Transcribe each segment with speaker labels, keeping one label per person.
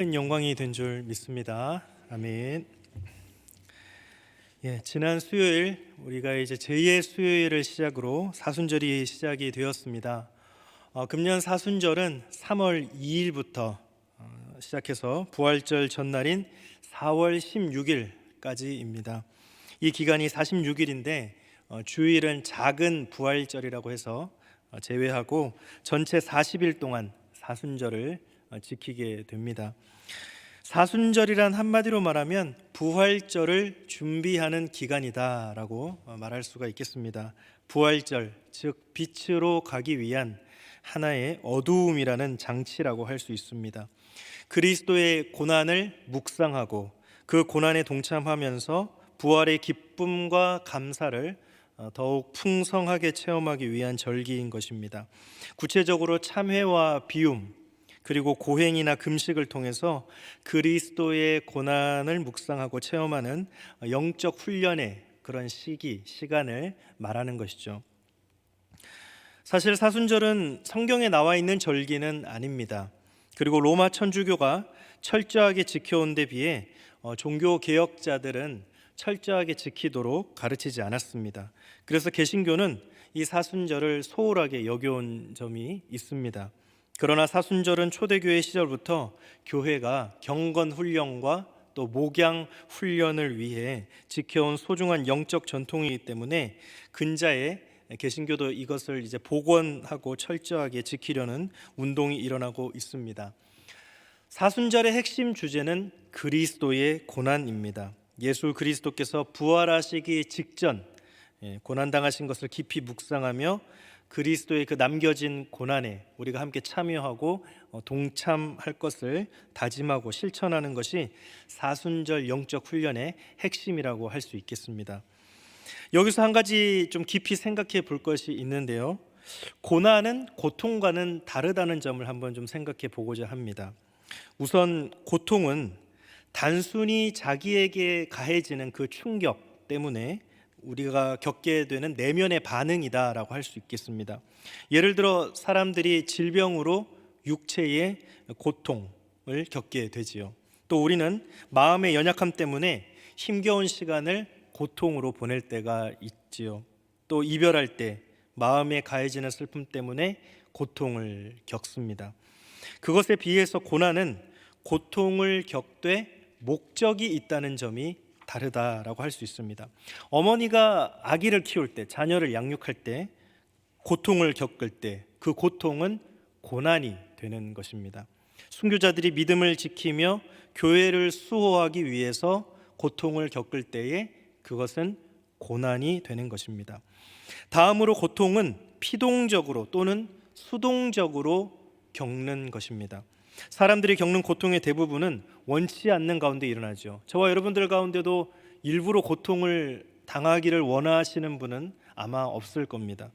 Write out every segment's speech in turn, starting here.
Speaker 1: 큰 영광이 된 줄 믿습니다. 아멘. 지난 수요일 우리가 이제 제2의 수요일을 시작으로 사순절이 시작이 되었습니다. 금년 사순절은 3월 2일부터 시작해서 부활절 전날인 4월 16일까지입니다. 이 기간이 46일인데 주일은 작은 부활절이라고 해서 제외하고 전체 40일 동안 사순절을 지키게 됩니다. 사순절이란 한마디로 말하면 부활절을 준비하는 기간이다라고 말할 수가 있겠습니다. 부활절, 즉 빛으로 가기 위한 하나의 어두움이라는 장치라고 할 수 있습니다. 그리스도의 고난을 묵상하고 그 고난에 동참하면서 부활의 기쁨과 감사를 더욱 풍성하게 체험하기 위한 절기인 것입니다. 구체적으로 참회와 비움, 그리고 고행이나 금식을 통해서 그리스도의 고난을 묵상하고 체험하는 영적 훈련의 그런 시간을 말하는 것이죠. 사실 사순절은 성경에 나와 있는 절기는 아닙니다. 그리고 로마 천주교가 철저하게 지켜온 데 비해 종교 개혁자들은 철저하게 지키도록 가르치지 않았습니다. 그래서 개신교는 이 사순절을 소홀하게 여겨온 점이 있습니다. 그러나 사순절은 초대교회 시절부터 교회가 경건 훈련과 또 목양 훈련을 위해 지켜온 소중한 영적 전통이기 때문에 근자에 개신교도 이것을 이제 복원하고 철저하게 지키려는 운동이 일어나고 있습니다. 사순절의 핵심 주제는 그리스도의 고난입니다. 예수 그리스도께서 부활하시기 직전 고난당하신 것을 깊이 묵상하며 그리스도의 그 남겨진 고난에 우리가 함께 참여하고 동참할 것을 다짐하고 실천하는 것이 사순절 영적 훈련의 핵심이라고 할 수 있겠습니다. 여기서 한 가지 좀 깊이 생각해 볼 것이 있는데요. 고난은 고통과는 다르다는 점을 한번 좀 생각해 보고자 합니다. 우선 고통은 단순히 자기에게 가해지는 그 충격 때문에 우리가 겪게 되는 내면의 반응이다라고 할 수 있겠습니다. 예를 들어 사람들이 질병으로 육체의 고통을 겪게 되지요. 또 우리는 마음의 연약함 때문에 힘겨운 시간을 고통으로 보낼 때가 있지요. 또 이별할 때 마음에 가해지는 슬픔 때문에 고통을 겪습니다. 그것에 비해서 고난은 고통을 겪되 목적이 있다는 점이 다르다라고 할 수 있습니다. 어머니가 아기를 키울 때, 자녀를 양육할 때 고통을 겪을 때 그 고통은 고난이 되는 것입니다. 순교자들이 믿음을 지키며 교회를 수호하기 위해서 고통을 겪을 때에 그것은 고난이 되는 것입니다. 다음으로 고통은 피동적으로 또는 수동적으로 겪는 것입니다. 사람들이 겪는 고통의 대부분은 원치 않는 가운데 일어나죠. 저와 여러분들 가운데도 일부러 고통을 당하기를 원하시는 분은 아마 없을 겁니다.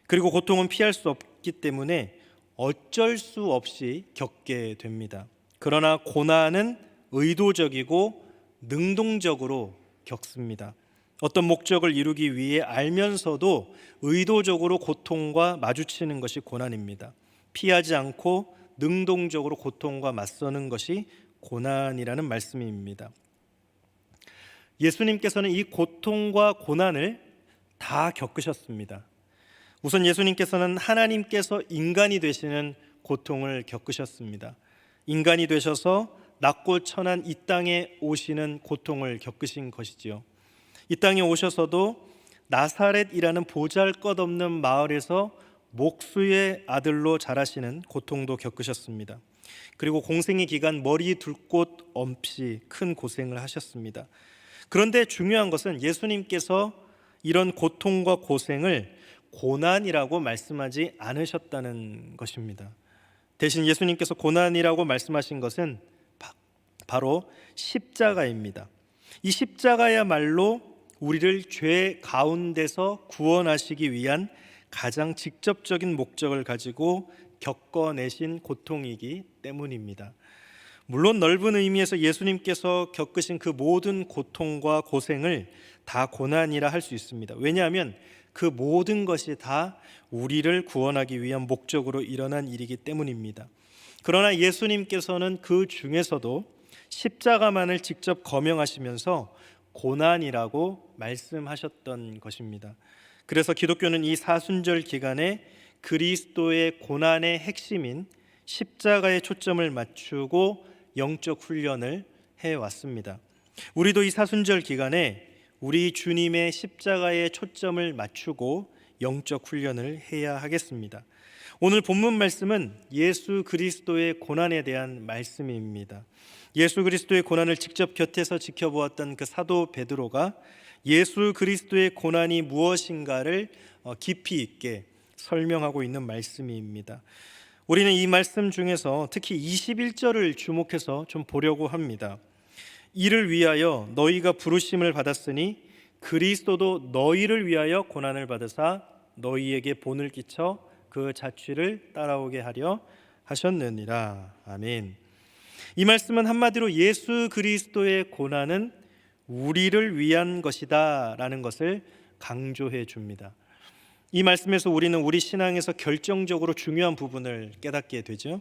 Speaker 1: 그리고 고통은 피할 수 없기 때문에 어쩔 수 없이 겪게 됩니다. 그러나 고난은 의도적이고 능동적으로 겪습니다. 어떤 목적을 이루기 위해 알면서도 의도적으로 고통과 마주치는 것이 고난입니다. 피하지 않고 능동적으로 고통과 맞서는 것이 고난이라는 말씀입니다. 예수님께서는 이 고통과 고난을 다 겪으셨습니다. 우선 예수님께서는 하나님께서 인간이 되시는 고통을 겪으셨습니다. 인간이 되셔서 낮고 천한 이 땅에 오시는 고통을 겪으신 것이지요. 이 땅에 오셔서도 나사렛이라는 보잘것없는 마을에서 목수의 아들로 자라시는 고통도 겪으셨습니다. 그리고 공생의 기간 머리 둘 곳 없이 큰 고생을 하셨습니다. 그런데 중요한 것은 예수님께서 이런 고통과 고생을 고난이라고 말씀하지 않으셨다는 것입니다. 대신 예수님께서 고난이라고 말씀하신 것은 바로 십자가입니다. 이 십자가야말로 우리를 죄 가운데서 구원하시기 위한 가장 직접적인 목적을 가지고 겪어내신 고통이기 때문입니다. 물론 넓은 의미에서 예수님께서 겪으신 그 모든 고통과 고생을 다 고난이라 할 수 있습니다. 왜냐하면 그 모든 것이 다 우리를 구원하기 위한 목적으로 일어난 일이기 때문입니다. 그러나 예수님께서는 그 중에서도 십자가만을 직접 거명하시면서 고난이라고 말씀하셨던 것입니다. 그래서 기독교는 이 사순절 기간에 그리스도의 고난의 핵심인 십자가에 초점을 맞추고 영적 훈련을 해왔습니다. 우리도 이 사순절 기간에 우리 주님의 십자가에 초점을 맞추고 영적 훈련을 해야 하겠습니다. 오늘 본문 말씀은 예수 그리스도의 고난에 대한 말씀입니다. 예수 그리스도의 고난을 직접 곁에서 지켜보았던 그 사도 베드로가 예수 그리스도의 고난이 무엇인가를 깊이 있게 설명하고 있는 말씀입니다. 우리는 이 말씀 중에서 특히 21절을 주목해서 좀 보려고 합니다. 이를 위하여 너희가 부르심을 받았으니 그리스도도 너희를 위하여 고난을 받으사 너희에게 본을 끼쳐 그 자취를 따라오게 하려 하셨느니라. 아멘. 이 말씀은 한마디로 예수 그리스도의 고난은 우리를 위한 것이다 라는 것을 강조해 줍니다. 이 말씀에서 우리는 우리 신앙에서 결정적으로 중요한 부분을 깨닫게 되죠.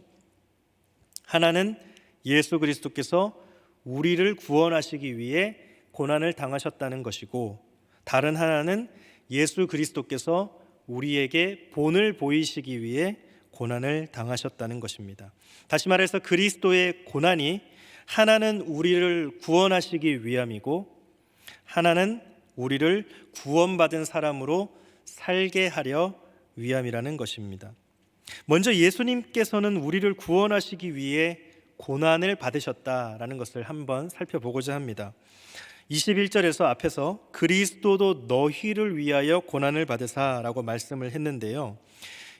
Speaker 1: 하나는 예수 그리스도께서 우리를 구원하시기 위해 고난을 당하셨다는 것이고, 다른 하나는 예수 그리스도께서 우리에게 본을 보이시기 위해 고난을 당하셨다는 것입니다. 다시 말해서 그리스도의 고난이 하나는 우리를 구원하시기 위함이고, 하나는 우리를 구원받은 사람으로 살게 하려 위함이라는 것입니다. 먼저 예수님께서는 우리를 구원하시기 위해 고난을 받으셨다라는 것을 한번 살펴보고자 합니다. 21절에서 앞에서 그리스도도 너희를 위하여 고난을 받으사라고 말씀을 했는데요,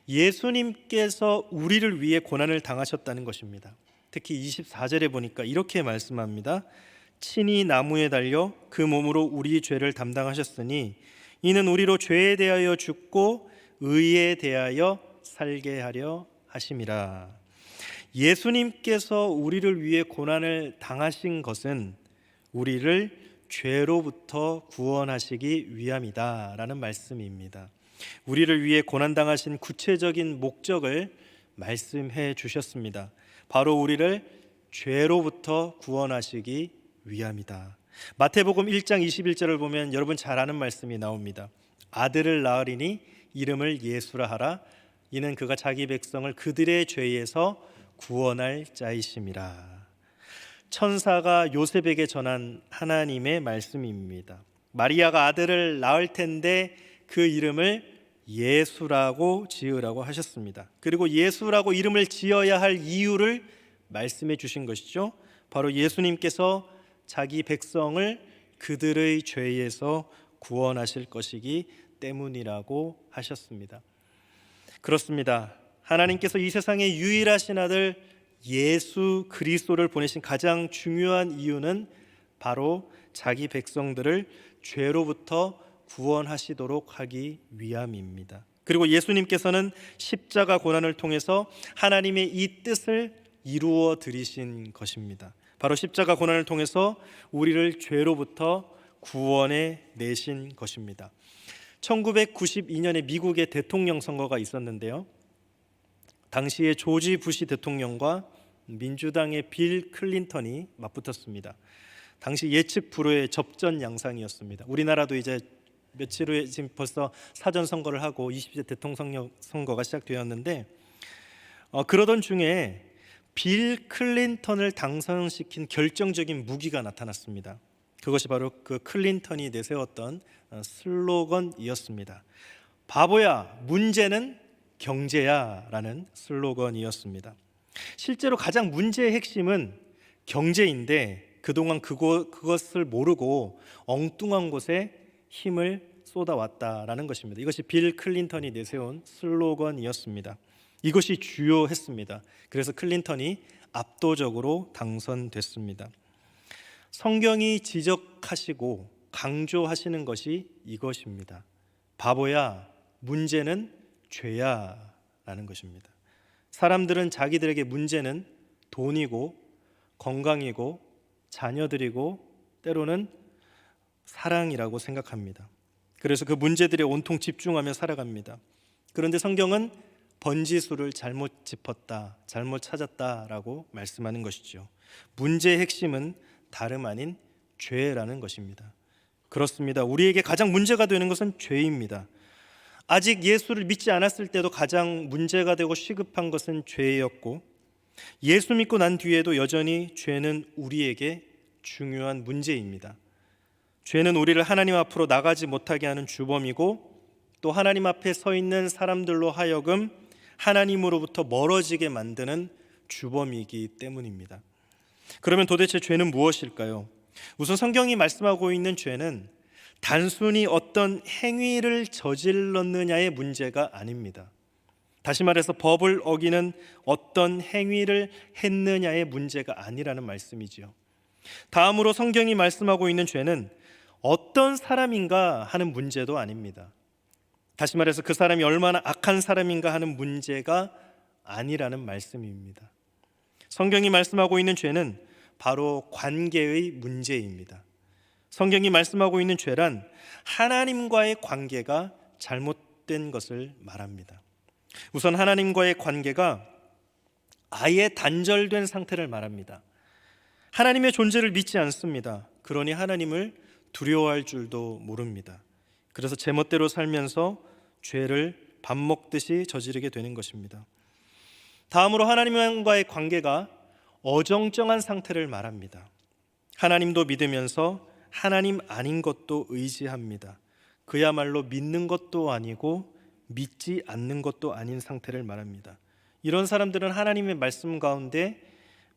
Speaker 1: 예수님께서 우리를 위해 고난을 당하셨다는 것입니다. 특히 24절에 보니까 이렇게 말씀합니다. 친히 나무에 달려 그 몸으로 우리 죄를 담당하셨으니 이는 우리로 죄에 대하여 죽고 의에 대하여 살게 하려 하심이라. 예수님께서 우리를 위해 고난을 당하신 것은 우리를 죄로부터 구원하시기 위함이다 라는 말씀입니다. 우리를 위해 고난당하신 구체적인 목적을 말씀해 주셨습니다. 바로 우리를 죄로부터 구원하시기 위함이다. 마태복음 1장 21절을 보면 여러분 잘 아는 말씀이 나옵니다. 아들을 낳으리니 이름을 예수라 하라. 이는 그가 자기 백성을 그들의 죄에서 구원할 자이심이라. 천사가 요셉에게 전한 하나님의 말씀입니다. 마리아가 아들을 낳을 텐데 그 이름을 예수라고 지으라고 하셨습니다. 그리고 예수라고 이름을 지어야 할 이유를 말씀해 주신 것이죠. 바로 예수님께서 자기 백성을 그들의 죄에서 구원하실 것이기 때문이라고 하셨습니다. 그렇습니다. 하나님께서 이 세상에 유일하신 아들 예수 그리스도를 보내신 가장 중요한 이유는 바로 자기 백성들을 죄로부터 구원하시도록 하기 위함입니다. 그리고 예수님께서는 십자가 고난을 통해서 하나님의 이 뜻을 이루어 드리신 것입니다. 바로 십자가 고난을 통해서 우리를 죄로부터 구원해 내신 것입니다. 1992년에 미국의 대통령 선거가 있었는데요, 당시에 조지 부시 대통령과 민주당의 빌 클린턴이 맞붙었습니다. 당시 예측 불허의 접전 양상이었습니다. 우리나라도 이제 며칠 후에 지금 벌써 사전 선거를 하고 20대 대통령 선거가 시작되었는데, 그러던 중에 빌 클린턴을 당선시킨 결정적인 무기가 나타났습니다. 그것이 바로 그 클린턴이 내세웠던 슬로건이었습니다. 바보야, 문제는 경제야 라는 슬로건이었습니다. 실제로 가장 문제의 핵심은 경제인데 그동안 그것을 모르고 엉뚱한 곳에 힘을 쏟아왔다라는 것입니다. 이것이 빌 클린턴이 내세운 슬로건이었습니다. 이것이 주요했습니다. 그래서 클린턴이 압도적으로 당선됐습니다. 성경이 지적하시고 강조하시는 것이 이것입니다. 바보야, 문제는 죄야 라는 것입니다. 사람들은 자기들에게 문제는 돈이고 건강이고 자녀들이고 때로는 사랑이라고 생각합니다. 그래서 그 문제들에 온통 집중하며 살아갑니다. 그런데 성경은 번지수를 잘못 짚었다, 잘못 찾았다라고 말씀하는 것이죠. 문제의 핵심은 다름 아닌 죄라는 것입니다. 그렇습니다. 우리에게 가장 문제가 되는 것은 죄입니다. 아직 예수를 믿지 않았을 때도 가장 문제가 되고 시급한 것은 죄였고, 예수 믿고 난 뒤에도 여전히 죄는 우리에게 중요한 문제입니다. 죄는 우리를 하나님 앞으로 나가지 못하게 하는 주범이고, 또 하나님 앞에 서 있는 사람들로 하여금 하나님으로부터 멀어지게 만드는 주범이기 때문입니다. 그러면 도대체 죄는 무엇일까요? 우선 성경이 말씀하고 있는 죄는 단순히 어떤 행위를 저질렀느냐의 문제가 아닙니다. 다시 말해서 법을 어기는 어떤 행위를 했느냐의 문제가 아니라는 말씀이지요. 다음으로 성경이 말씀하고 있는 죄는 어떤 사람인가 하는 문제도 아닙니다. 다시 말해서 그 사람이 얼마나 악한 사람인가 하는 문제가 아니라는 말씀입니다. 성경이 말씀하고 있는 죄는 바로 관계의 문제입니다. 성경이 말씀하고 있는 죄란 하나님과의 관계가 잘못된 것을 말합니다. 우선 하나님과의 관계가 아예 단절된 상태를 말합니다. 하나님의 존재를 믿지 않습니다. 그러니 하나님을 두려워할 줄도 모릅니다. 그래서 제멋대로 살면서 죄를 밥 먹듯이 저지르게 되는 것입니다. 다음으로 하나님과의 관계가 어정쩡한 상태를 말합니다. 하나님도 믿으면서 하나님 아닌 것도 의지합니다. 그야말로 믿는 것도 아니고 믿지 않는 것도 아닌 상태를 말합니다. 이런 사람들은 하나님의 말씀 가운데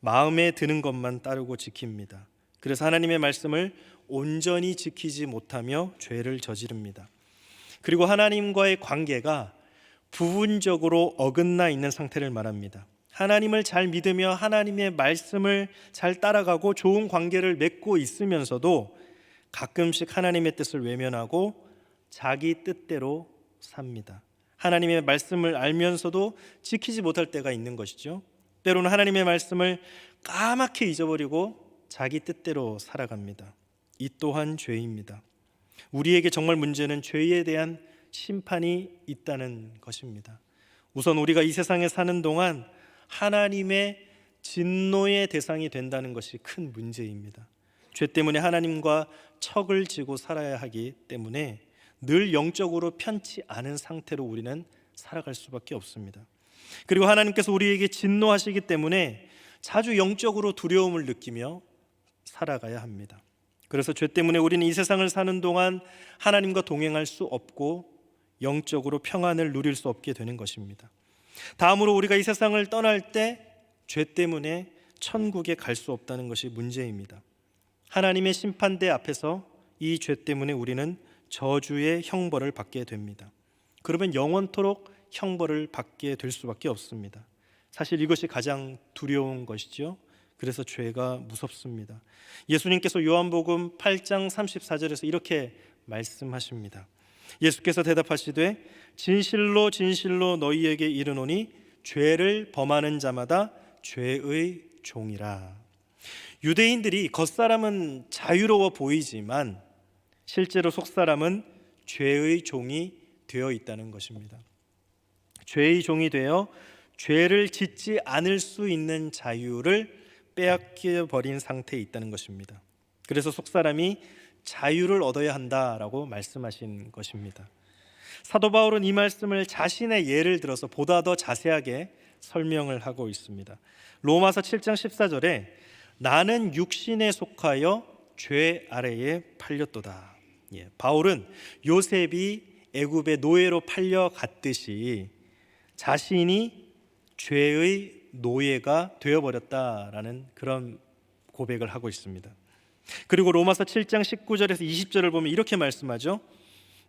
Speaker 1: 마음에 드는 것만 따르고 지킵니다. 그래서 하나님의 말씀을 온전히 지키지 못하며 죄를 저지릅니다. 그리고 하나님과의 관계가 부분적으로 어긋나 있는 상태를 말합니다. 하나님을 잘 믿으며 하나님의 말씀을 잘 따라가고 좋은 관계를 맺고 있으면서도 가끔씩 하나님의 뜻을 외면하고 자기 뜻대로 삽니다. 하나님의 말씀을 알면서도 지키지 못할 때가 있는 것이죠. 때로는 하나님의 말씀을 까맣게 잊어버리고 자기 뜻대로 살아갑니다. 이 또한 죄입니다. 우리에게 정말 문제는 죄에 대한 심판이 있다는 것입니다. 우선 우리가 이 세상에 사는 동안 하나님의 진노의 대상이 된다는 것이 큰 문제입니다. 죄 때문에 하나님과 척을 지고 살아야 하기 때문에 늘 영적으로 편치 않은 상태로 우리는 살아갈 수밖에 없습니다. 그리고 하나님께서 우리에게 진노하시기 때문에 자주 영적으로 두려움을 느끼며 살아가야 합니다. 그래서 죄 때문에 우리는 이 세상을 사는 동안 하나님과 동행할 수 없고 영적으로 평안을 누릴 수 없게 되는 것입니다. 다음으로 우리가 이 세상을 떠날 때 죄 때문에 천국에 갈 수 없다는 것이 문제입니다. 하나님의 심판대 앞에서 이 죄 때문에 우리는 저주의 형벌을 받게 됩니다. 그러면 영원토록 형벌을 받게 될 수밖에 없습니다. 사실 이것이 가장 두려운 것이죠. 그래서 죄가 무섭습니다. 예수님께서 요한복음 8장 34절에서 이렇게 말씀하십니다. 예수께서 대답하시되 진실로 진실로 너희에게 이르노니 죄를 범하는 자마다 죄의 종이라. 유대인들이 겉사람은 자유로워 보이지만 실제로 속사람은 죄의 종이 되어 있다는 것입니다. 죄의 종이 되어 죄를 짓지 않을 수 있는 자유를 빼앗겨 버린 상태에 있다는 것입니다. 그래서 속사람이 자유를 얻어야 한다라고 말씀하신 것입니다. 사도 바울은 이 말씀을 자신의 예를 들어서 보다 더 자세하게 설명을 하고 있습니다. 로마서 7장 14절에 나는 육신에 속하여 죄 아래에 팔렸도다. 바울은 요셉이 애굽의 노예로 팔려갔듯이 자신이 죄의 노예가 되어버렸다라는 그런 고백을 하고 있습니다. 그리고 로마서 7장 19절에서 20절을 보면 이렇게 말씀하죠.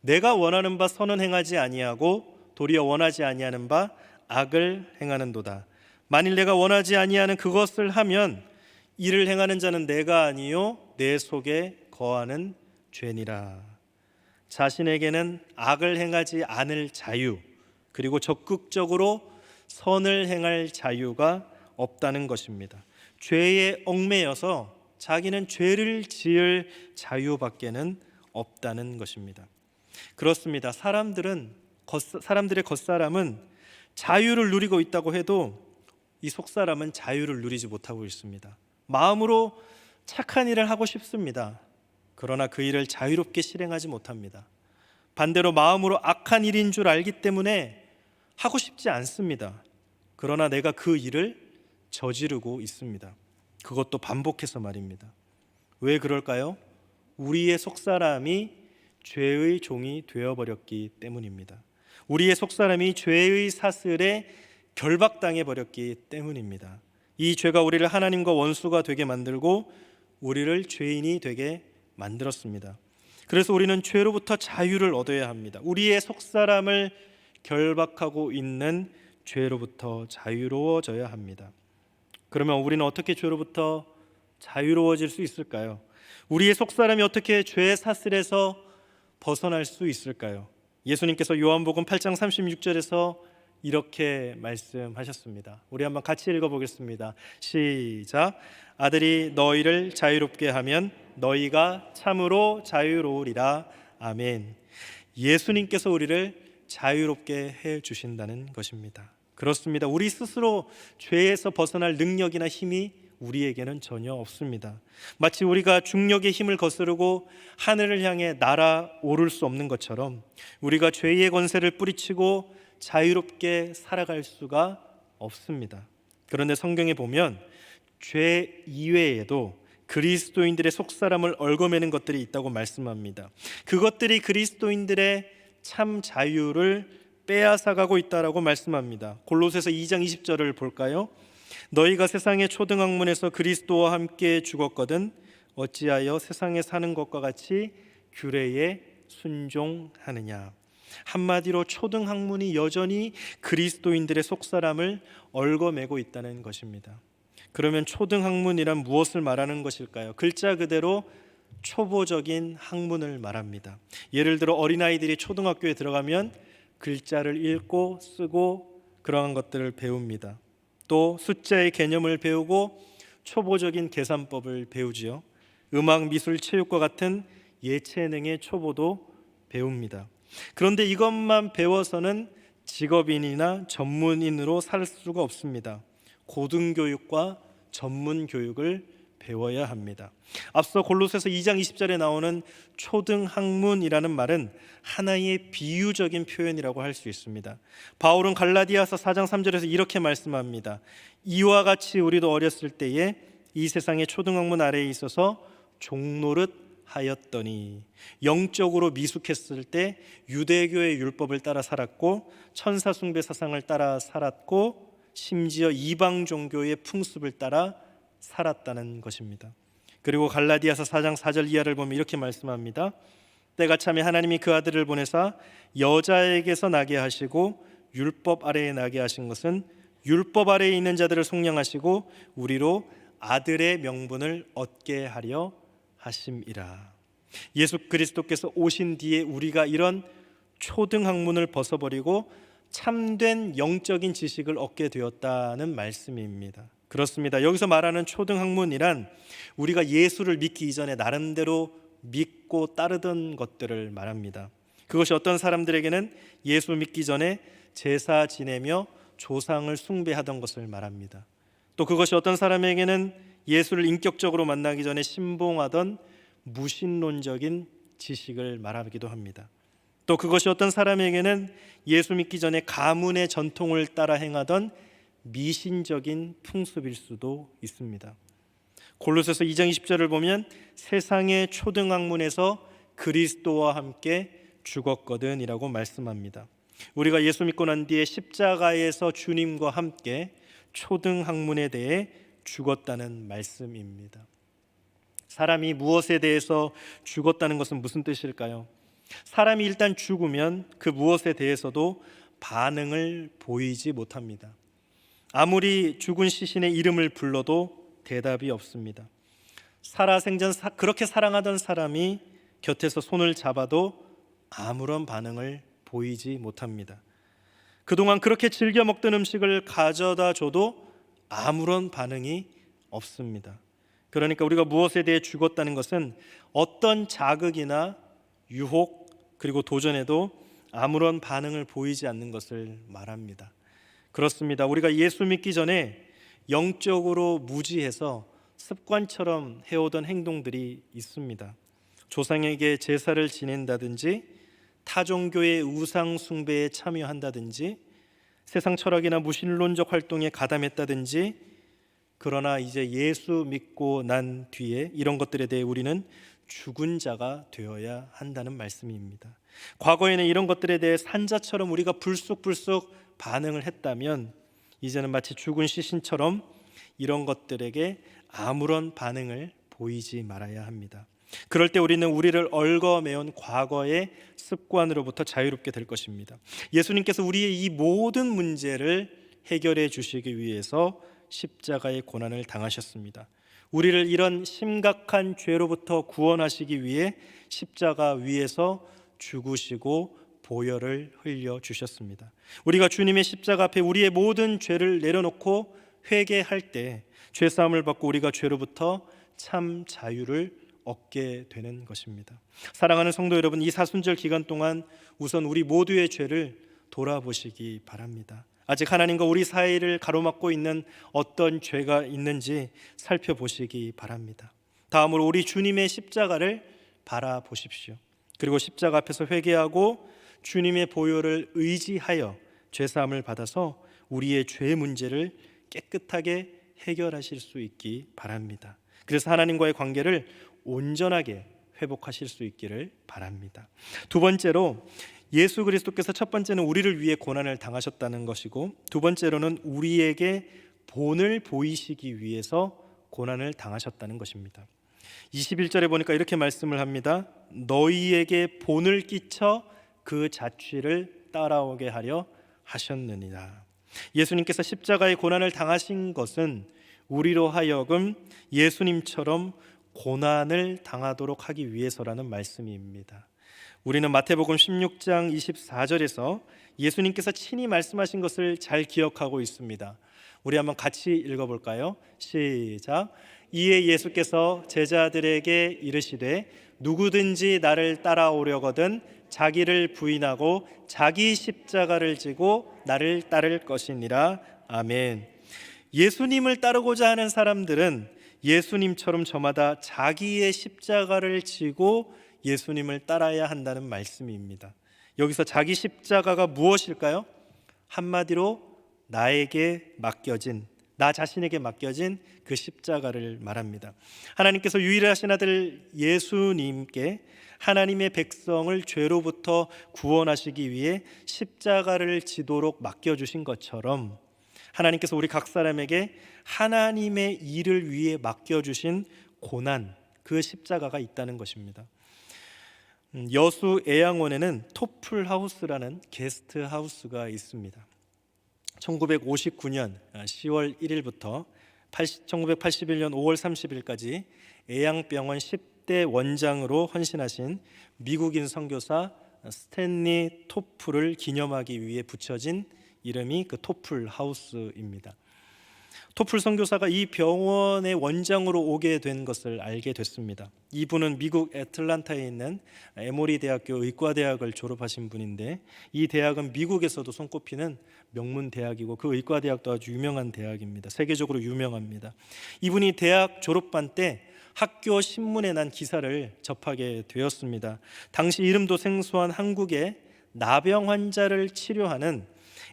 Speaker 1: 내가 원하는 바 선은 행하지 아니하고 도리어 원하지 아니하는 바 악을 행하는도다. 만일 내가 원하지 아니하는 그것을 하면 이를 행하는 자는 내가 아니요 내 속에 거하는 죄니라. 자신에게는 악을 행하지 않을 자유, 그리고 적극적으로 선을 행할 자유가 없다는 것입니다. 죄에 얽매여서 자기는 죄를 지을 자유밖에는 없다는 것입니다. 그렇습니다. 사람들의 겉사람은 자유를 누리고 있다고 해도 이 속사람은 자유를 누리지 못하고 있습니다. 마음으로 착한 일을 하고 싶습니다. 그러나 그 일을 자유롭게 실행하지 못합니다. 반대로 마음으로 악한 일인 줄 알기 때문에 하고 싶지 않습니다. 그러나 내가 그 일을 저지르고 있습니다. 그것도 반복해서 말입니다. 왜 그럴까요? 우리의 속사람이 죄의 종이 되어버렸기 때문입니다. 우리의 속사람이 죄의 사슬에 결박당해 버렸기 때문입니다. 이 죄가 우리를 하나님과 원수가 되게 만들고 우리를 죄인이 되게 만들었습니다. 그래서 우리는 죄로부터 자유를 얻어야 합니다. 우리의 속사람을 결박하고 있는 죄로부터 자유로워져야 합니다. 그러면 우리는 어떻게 죄로부터 자유로워질 수 있을까요? 우리의 속사람이 어떻게 죄의 사슬에서 벗어날 수 있을까요? 예수님께서 요한복음 8장 36절에서 이렇게 말씀하셨습니다. 우리 한번 같이 읽어보겠습니다. 시작. 아들이 너희를 자유롭게 하면 너희가 참으로 자유로우리라. 아멘. 예수님께서 우리를 자유롭게 해 주신다는 것입니다. 그렇습니다. 우리 스스로 죄에서 벗어날 능력이나 힘이 우리에게는 전혀 없습니다. 마치 우리가 중력의 힘을 거스르고 하늘을 향해 날아오를 수 없는 것처럼 우리가 죄의 권세를 뿌리치고 자유롭게 살아갈 수가 없습니다. 그런데 성경에 보면 죄 이외에도 그리스도인들의 속사람을 얽어매는 것들이 있다고 말씀합니다. 그것들이 그리스도인들의 참 자유를 빼앗아가고 있다라고 말씀합니다. 골로새서 2장 20절을 볼까요? 너희가 세상의 초등학문에서 그리스도와 함께 죽었거든 어찌하여 세상에 사는 것과 같이 규례에 순종하느냐. 한마디로 초등학문이 여전히 그리스도인들의 속사람을 얽어매고 있다는 것입니다. 그러면 초등학문이란 무엇을 말하는 것일까요? 글자 그대로 초보적인 학문을 말합니다. 예를 들어 어린아이들이 초등학교에 들어가면 글자를 읽고 쓰고 그러한 것들을 배웁니다. 또 숫자의 개념을 배우고 초보적인 계산법을 배우지요. 음악, 미술, 체육과 같은 예체능의 초보도 배웁니다. 그런데 이것만 배워서는 직업인이나 전문인으로 살 수가 없습니다. 고등교육과 전문교육을 배워야 합니다. 앞서 골로새서 2장 20절에 나오는 초등학문이라는 말은 하나의 비유적인 표현이라고 할 수 있습니다. 바울은 갈라디아서 4장 3절에서 이렇게 말씀합니다. 이와 같이 우리도 어렸을 때에 이 세상의 초등학문 아래에 있어서 종노릇 하였더니 영적으로 미숙했을 때 유대교의 율법을 따라 살았고 천사 숭배 사상을 따라 살았고 심지어 이방 종교의 풍습을 따라 살았다는 것입니다. 그리고 갈라디아서 4장 4절 이하를 보면 이렇게 말씀합니다. 때가 참에 하나님이 그 아들을 보내사 여자에게서 나게 하시고 율법 아래에 나게 하신 것은 율법 아래에 있는 자들을 속량하시고 우리로 아들의 명분을 얻게 하려 하심이라. 예수 그리스도께서 오신 뒤에 우리가 이런 초등학문을 벗어버리고 참된 영적인 지식을 얻게 되었다는 말씀입니다. 그렇습니다. 여기서 말하는 초등학문이란 우리가 예수를 믿기 이전에 나름대로 믿고 따르던 것들을 말합니다. 그것이 어떤 사람들에게는 예수 믿기 전에 제사 지내며 조상을 숭배하던 것을 말합니다. 또 그것이 어떤 사람에게는 예수를 인격적으로 만나기 전에 신봉하던 무신론적인 지식을 말하기도 합니다. 또 그것이 어떤 사람에게는 예수 믿기 전에 가문의 전통을 따라 행하던 미신적인 풍습일 수도 있습니다. 골로새서 2장 20절을 보면 세상의 초등학문에서 그리스도와 함께 죽었거든 이라고 말씀합니다. 우리가 예수 믿고 난 뒤에 십자가에서 주님과 함께 초등학문에 대해 죽었다는 말씀입니다. 사람이 무엇에 대해서 죽었다는 것은 무슨 뜻일까요? 사람이 일단 죽으면 그 무엇에 대해서도 반응을 보이지 못합니다. 아무리 죽은 시신의 이름을 불러도 대답이 없습니다. 살아생전 그렇게 사랑하던 사람이 곁에서 손을 잡아도 아무런 반응을 보이지 못합니다. 그동안 그렇게 즐겨 먹던 음식을 가져다 줘도 아무런 반응이 없습니다. 그러니까 우리가 무엇에 대해 죽었다는 것은 어떤 자극이나 유혹 그리고 도전에도 아무런 반응을 보이지 않는 것을 말합니다. 그렇습니다. 우리가 예수 믿기 전에 영적으로 무지해서 습관처럼 해오던 행동들이 있습니다. 조상에게 제사를 지낸다든지, 타종교의 우상 숭배에 참여한다든지, 세상 철학이나 무신론적 활동에 가담했다든지. 그러나 이제 예수 믿고 난 뒤에 이런 것들에 대해 우리는 죽은 자가 되어야 한다는 말씀입니다. 과거에는 이런 것들에 대해 산자처럼 우리가 불쑥불쑥 반응을 했다면, 이제는 마치 죽은 시신처럼 이런 것들에게 아무런 반응을 보이지 말아야 합니다. 그럴 때 우리는 우리를 얽어매운 과거의 습관으로부터 자유롭게 될 것입니다. 예수님께서 우리의 이 모든 문제를 해결해 주시기 위해서 십자가의 고난을 당하셨습니다. 우리를 이런 심각한 죄로부터 구원하시기 위해 십자가 위에서 죽으시고 보혈을 흘려 주셨습니다. 우리가 주님의 십자가 앞에 우리의 모든 죄를 내려놓고 회개할 때 죄사함을 받고 우리가 죄로부터 참 자유를 얻게 되는 것입니다. 사랑하는 성도 여러분, 이 사순절 기간 동안 우선 우리 모두의 죄를 돌아보시기 바랍니다. 아직 하나님과 우리 사이를 가로막고 있는 어떤 죄가 있는지 살펴보시기 바랍니다. 다음으로 우리 주님의 십자가를 바라보십시오. 그리고 십자가 앞에서 회개하고 주님의 보혈을 의지하여 죄사함을 받아서 우리의 죄 문제를 깨끗하게 해결하실 수 있기 바랍니다. 그래서 하나님과의 관계를 온전하게 회복하실 수 있기를 바랍니다. 두 번째로, 예수 그리스도께서 첫 번째는 우리를 위해 고난을 당하셨다는 것이고, 두 번째로는 우리에게 본을 보이시기 위해서 고난을 당하셨다는 것입니다. 21절에 보니까 이렇게 말씀을 합니다. 너희에게 본을 끼쳐 그 자취를 따라오게 하려 하셨느니라. 예수님께서 십자가의 고난을 당하신 것은 우리로 하여금 예수님처럼 고난을 당하도록 하기 위해서라는 말씀입니다. 우리는 마태복음 16장 24절에서 예수님께서 친히 말씀하신 것을 잘 기억하고 있습니다. 우리 한번 같이 읽어볼까요? 시작. 이에 예수께서 제자들에게 이르시되 누구든지 나를 따라오려거든 자기를 부인하고 자기 십자가를 지고 나를 따를 것이니라. 아멘. 예수님을 따르고자 하는 사람들은 예수님처럼 저마다 자기의 십자가를 지고 예수님을 따라야 한다는 말씀입니다. 여기서 자기 십자가가 무엇일까요? 한마디로 나에게 맡겨진, 나 자신에게 맡겨진 그 십자가를 말합니다. 하나님께서 유일하신 아들 예수님께 하나님의 백성을 죄로부터 구원하시기 위해 십자가를 지도록 맡겨주신 것처럼 하나님께서 우리 각 사람에게 하나님의 일을 위해 맡겨주신 고난, 그 십자가가 있다는 것입니다. 여수 애양원에는 토플하우스라는 게스트하우스가 있습니다. 1959년 10월 1일부터 1981년 5월 30일까지 애양병원 10대 원장으로 헌신하신 미국인 선교사 스탠리 토플을 기념하기 위해 붙여진 이름이 그 토플하우스입니다. 토플 선교사가 이 병원의 원장으로 오게 된 것을 알게 됐습니다. 이분은 미국 애틀란타에 있는 에모리 대학교 의과대학을 졸업하신 분인데, 이 대학은 미국에서도 손꼽히는 명문 대학이고 그 의과대학도 아주 유명한 대학입니다. 세계적으로 유명합니다. 이분이 대학 졸업반 때 학교 신문에 난 기사를 접하게 되었습니다. 당시 이름도 생소한 한국의 나병 환자를 치료하는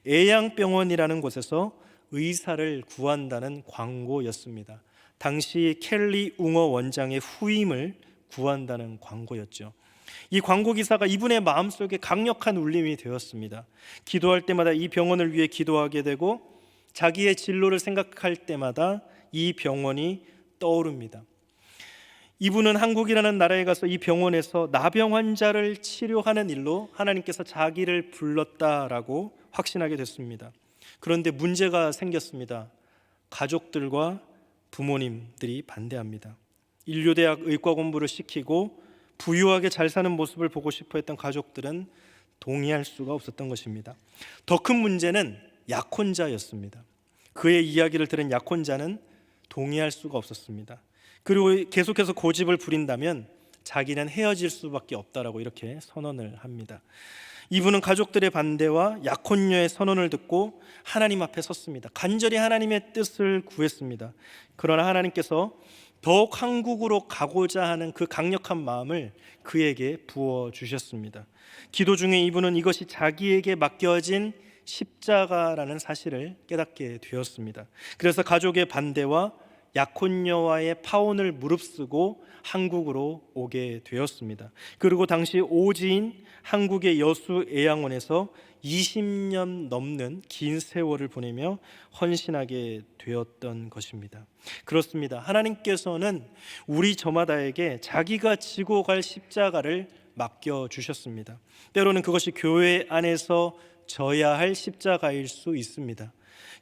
Speaker 1: 애양병원이라는 곳에서 의사를 구한다는 광고였습니다. 당시 켈리 웅어 원장의 후임을 구한다는 광고였죠. 이 광고 기사가 이분의 마음속에 강력한 울림이 되었습니다. 기도할 때마다 이 병원을 위해 기도하게 되고 자기의 진로를 생각할 때마다 이 병원이 떠오릅니다. 이분은 한국이라는 나라에 가서 이 병원에서 나병 환자를 치료하는 일로 하나님께서 자기를 불렀다라고 확신하게 됐습니다. 그런데 문제가 생겼습니다. 가족들과 부모님들이 반대합니다. 인류대학 의과 공부를 시키고 부유하게 잘 사는 모습을 보고 싶어 했던 가족들은 동의할 수가 없었던 것입니다. 더 큰 문제는 약혼자였습니다. 그의 이야기를 들은 약혼자는 동의할 수가 없었습니다. 그리고 계속해서 고집을 부린다면 자기는 헤어질 수밖에 없다라고 이렇게 선언을 합니다. 이분은 가족들의 반대와 약혼녀의 선언을 듣고 하나님 앞에 섰습니다. 간절히 하나님의 뜻을 구했습니다. 그러나 하나님께서 더욱 한국으로 가고자 하는 그 강력한 마음을 그에게 부어주셨습니다. 기도 중에 이분은 이것이 자기에게 맡겨진 십자가라는 사실을 깨닫게 되었습니다. 그래서 가족의 반대와 약혼녀와의 파혼을 무릅쓰고 한국으로 오게 되었습니다. 그리고 당시 오지인 한국의 여수 애양원에서 20년 넘는 긴 세월을 보내며 헌신하게 되었던 것입니다. 그렇습니다. 하나님께서는 우리 저마다에게 자기가 지고 갈 십자가를 맡겨주셨습니다. 때로는 그것이 교회 안에서 져야 할 십자가일 수 있습니다.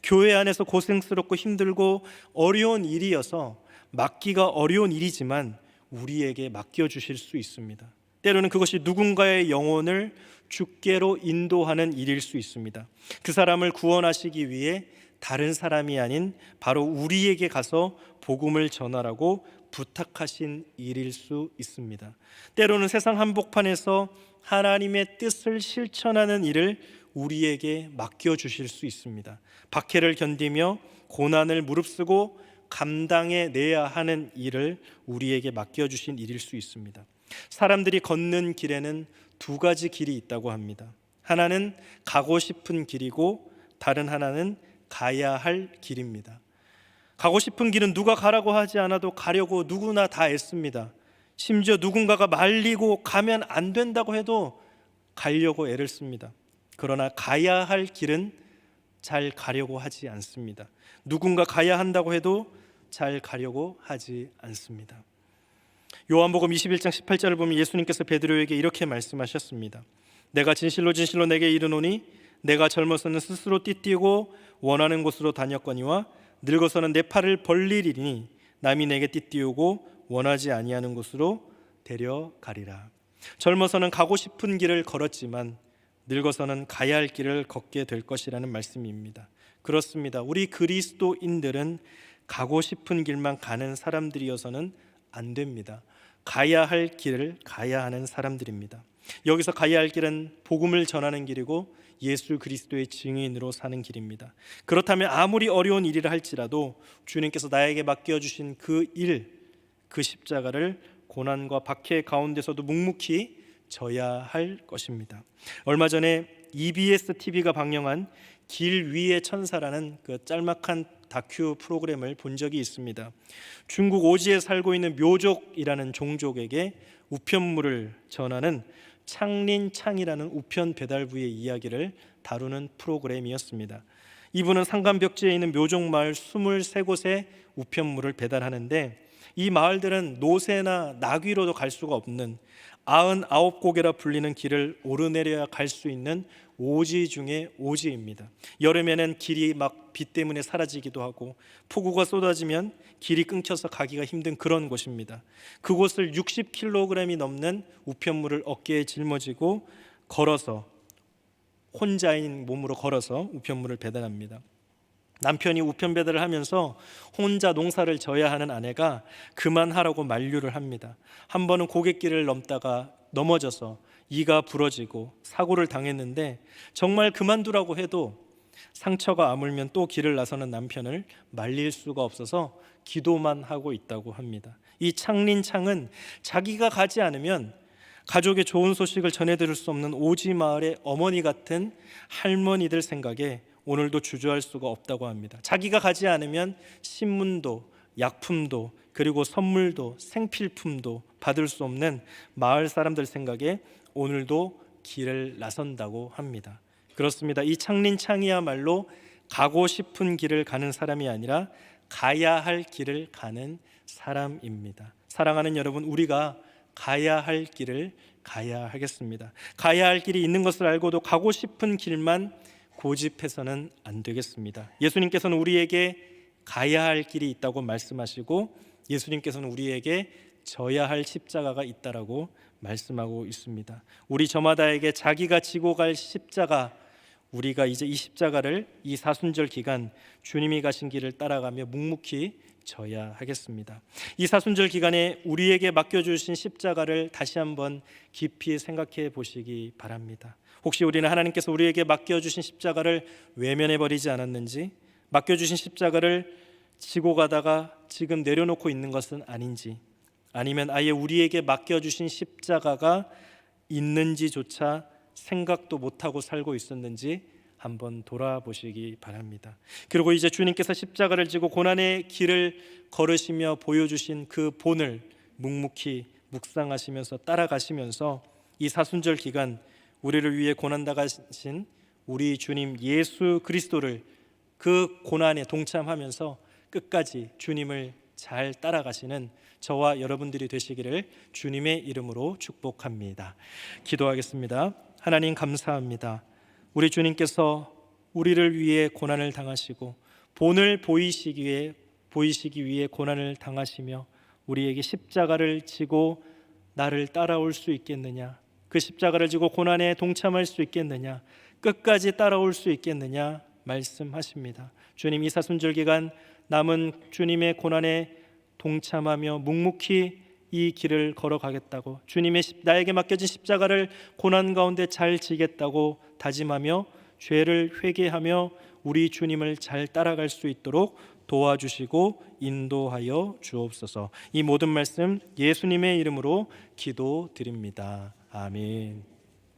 Speaker 1: 교회 안에서 고생스럽고 힘들고 어려운 일이어서 맡기가 어려운 일이지만 우리에게 맡겨주실 수 있습니다. 때로는 그것이 누군가의 영혼을 주께로 인도하는 일일 수 있습니다. 그 사람을 구원하시기 위해 다른 사람이 아닌 바로 우리에게 가서 복음을 전하라고 부탁하신 일일 수 있습니다. 때로는 세상 한복판에서 하나님의 뜻을 실천하는 일을 우리에게 맡겨주실 수 있습니다. 박해를 견디며 고난을 무릅쓰고 감당해내야 하는 일을 우리에게 맡겨주신 일일 수 있습니다. 사람들이 걷는 길에는 두 가지 길이 있다고 합니다. 하나는 가고 싶은 길이고 다른 하나는 가야 할 길입니다. 가고 싶은 길은 누가 가라고 하지 않아도 가려고 누구나 다 애씁니다. 심지어 누군가가 말리고 가면 안 된다고 해도 가려고 애를 씁니다. 그러나 가야 할 길은 잘 가려고 하지 않습니다. 누군가 가야 한다고 해도 잘 가려고 하지 않습니다. 요한복음 21장 18절을 보면 예수님께서 베드로에게 이렇게 말씀하셨습니다. 내가 진실로 진실로 내게 이르노니 내가 젊어서는 스스로 띠띠고 원하는 곳으로 다녔거니와 늙어서는 내 팔을 벌리리니 남이 내게 띠띠우고 원하지 아니하는 곳으로 데려가리라. 젊어서는 가고 싶은 길을 걸었지만 늙어서는 가야 할 길을 걷게 될 것이라는 말씀입니다. 그렇습니다. 우리 그리스도인들은 가고 싶은 길만 가는 사람들이어서는 안 됩니다. 가야 할 길을 가야 하는 사람들입니다. 여기서 가야 할 길은 복음을 전하는 길이고 예수 그리스도의 증인으로 사는 길입니다. 그렇다면 아무리 어려운 일이라 할지라도 주님께서 나에게 맡겨주신 그 일, 그 십자가를 고난과 박해 가운데서도 묵묵히 져야 할 것입니다. 얼마 전에 EBS TV가 방영한 길 위의 천사라는 그 짤막한 다큐 프로그램을 본 적이 있습니다. 중국 오지에 살고 있는 묘족이라는 종족에게 우편물을 전하는 창린창이라는 우편 배달부의 이야기를 다루는 프로그램이었습니다. 이분은 산간벽지에 있는 묘족 마을 23곳에 우편물을 배달하는데 이 마을들은 노새나 나귀로도 갈 수가 없는 99곡이라 불리는 길을 오르내려야 갈 수 있는 오지 중에 오지입니다. 여름에는 길이 막 비 때문에 사라지기도 하고 폭우가 쏟아지면 길이 끊겨서 가기가 힘든 그런 곳입니다. 그곳을 60kg이 넘는 우편물을 어깨에 짊어지고 걸어서 혼자인 몸으로 걸어서 우편물을 배달합니다. 남편이 우편 배달을 하면서 혼자 농사를 져야 하는 아내가 그만하라고 만류를 합니다. 한 번은 고갯길을 넘다가 넘어져서 이가 부러지고 사고를 당했는데 정말 그만두라고 해도 상처가 아물면 또 길을 나서는 남편을 말릴 수가 없어서 기도만 하고 있다고 합니다. 이 창린창은 자기가 가지 않으면 가족의 좋은 소식을 전해드릴 수 없는 오지 마을의 어머니 같은 할머니들 생각에 오늘도 주저할 수가 없다고 합니다. 자기가 가지 않으면 신문도 약품도 그리고 선물도 생필품도 받을 수 없는 마을 사람들 생각에 오늘도 길을 나선다고 합니다. 그렇습니다. 이 창린창이야말로 가고 싶은 길을 가는 사람이 아니라 가야 할 길을 가는 사람입니다. 사랑하는 여러분, 우리가 가야 할 길을 가야 하겠습니다. 가야 할 길이 있는 것을 알고도 가고 싶은 길만 고집해서는 안 되겠습니다. 예수님께서는 우리에게 가야 할 길이 있다고 말씀하시고 예수님께서는 우리에게 져야 할 십자가가 있다라고 말씀하고 있습니다. 우리 저마다에게 자기가 지고 갈 십자가, 우리가 이제 이 십자가를 이 사순절 기간 주님이 가신 길을 따라가며 묵묵히 져야 하겠습니다. 이 사순절 기간에 우리에게 맡겨주신 십자가를 다시 한번 깊이 생각해 보시기 바랍니다. 혹시 우리는 하나님께서 우리에게 맡겨주신 십자가를 외면해 버리지 않았는지, 맡겨주신 십자가를 지고 가다가 지금 내려놓고 있는 것은 아닌지, 아니면 아예 우리에게 맡겨주신 십자가가 있는지조차 생각도 못하고 살고 있었는지 한번 돌아보시기 바랍니다. 그리고 이제 주님께서 십자가를 지고 고난의 길을 걸으시며 보여주신 그 본을 묵묵히 묵상하시면서 따라가시면서 이 사순절 기간 우리를 위해 고난 당하신 우리 주님 예수 그리스도를 그 고난에 동참하면서 끝까지 주님을 잘 따라가시는 저와 여러분들이 되시기를 주님의 이름으로 축복합니다. 기도하겠습니다. 하나님 감사합니다. 우리 주님께서 우리를 위해 고난을 당하시고 본을 보이시기 위해 고난을 당하시며 우리에게 십자가를 지고 나를 따라올 수 있겠느냐, 그 십자가를 지고 고난에 동참할 수 있겠느냐, 끝까지 따라올 수 있겠느냐 말씀하십니다. 주님, 이 사순절 기간 남은 주님의 고난에 동참하며 묵묵히 이 길을 걸어가겠다고, 주님의 나에게 맡겨진 십자가를 고난 가운데 잘 지겠다고 다짐하며 죄를 회개하며 우리 주님을 잘 따라갈 수 있도록 도와주시고 인도하여 주옵소서. 이 모든 말씀 예수님의 이름으로 기도드립니다. 아멘.